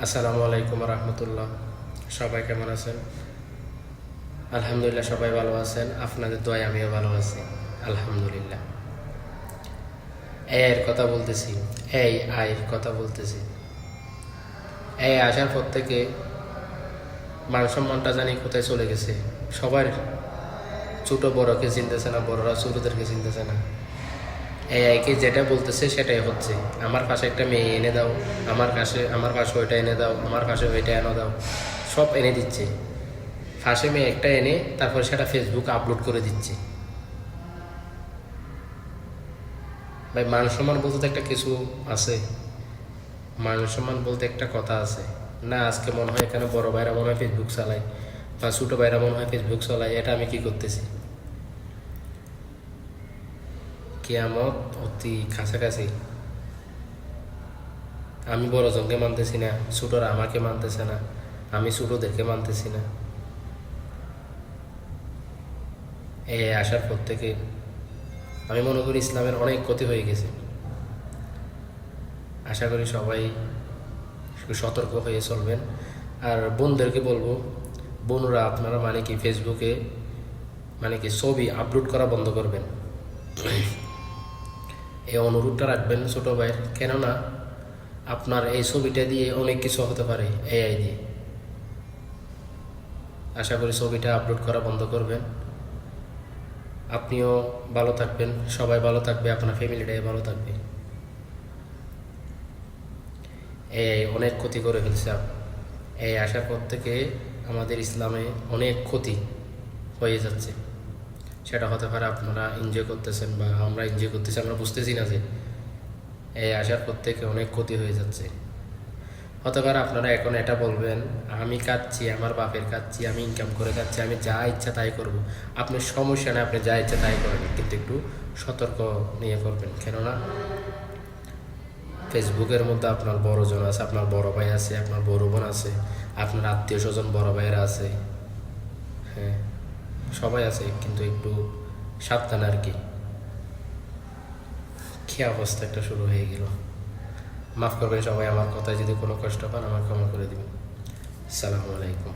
আসসালামু আলাইকুম রহমতুল্লাহ। সবাই কেমন আছেন? আলহামদুলিল্লাহ, সবাই ভালো আছেন। আপনাদের দোয়ায় আমিও ভালো আছি, আলহামদুলিল্লাহ। এর কথা বলতেছি, আয়ের কথা বলতেছি। আসার পর থেকে মান সম্মানটা জানি কোথায় চলে গেছে। সবার ছোট বড়কে চিনতেছে না, বড়রা ছোটদেরকে চিনতেছে না। আইকে যেটা বলতেছে সেটাই হচ্ছে। আমার পাশে একটা মেয়ে এনে দাও, আমার পাশে ওইটা এনে দাও, আমার পাশে ওইটা এনে দাও, সব এনে দিচ্ছে। ফার্স্টে মেয়ে একটা এনে তারপর সেটা ফেসবুক আপলোড করে দিচ্ছে। ভাই, মান সম্মান বলতে তো একটা কিছু আছে। মান সম্মান বলতে একটা কথা আছে না। আজকে মনে হয় এখানে বড় ভাইরা মনে হয় ফেসবুক চালায়, বা ছোটো ভাইরা মনে হয় ফেসবুক চালায়। এটা আমি কি করতেছি? কিয়ামত অতি কাছাকাছি। আমি বড় জনকে মানতেছি না, ছোটরা আমাকে মানতেছে না, আমি ছোটদেরকে মানতেছি না। আসার পর থেকে আমি মনে করি ইসলামের অনেক ক্ষতি হয়ে গেছে। আশা করি সবাই সতর্ক হয়ে চলবেন। আর বোনদেরকে বলবো, বোনরা আপনারা ফেসবুকে ছবি আপলোড করা বন্ধ করবেন। এই অনুরোধটা রাখবেন ছোটো ভাইয়ের। কেননা আপনার এই ছবিটা দিয়ে অনেক কিছু হতে পারে এআই দিয়ে। আশা করি ছবিটা আপলোড করা বন্ধ করবেন। আপনিও ভালো থাকবেন, সবাই ভালো থাকবে, আপনার ফ্যামিলিটাই ভালো থাকবে। এই অনেক ক্ষতি করে ফেলছে। এই আসার পর থেকে আমাদের ইসলামে অনেক ক্ষতি হয়ে যাচ্ছে। সেটা হতে পারে আপনারা এনজয় করতেছেন বা আমরা এনজয় করতেছি, আমরা বুঝতেছি না যে এই আসার পর থেকে অনেক ক্ষতি হয়ে যাচ্ছে। হতে পারে আপনারা এখন এটা বলবেন, আমি খাচ্ছি, আমার বাপের খাচ্ছি, আমি ইনকাম করে খাচ্ছি, আমি যা ইচ্ছা তাই করব। আপনার সমস্যা নেই, আপনি যা ইচ্ছা তাই করেন, কিন্তু একটু সতর্ক নিয়ে করবেন। কেননা ফেসবুকের মধ্যে আপনার বড়জন আছে, আপনার বড় ভাই আছে, আপনার বড় বোন আছে, আপনার আত্মীয় স্বজন বড় ভাইয়েরা আছে। হ্যাঁ, সবাই আছে, কিন্তু একটু সাবধান আর কি। কী অবস্থা একটা শুরু হয়ে গেল। মাফ করবেন সবাই, আমার কথায় যদি কোনো কষ্ট পান আমার ক্ষমা করে দিবেন। আসসালামু আলাইকুম।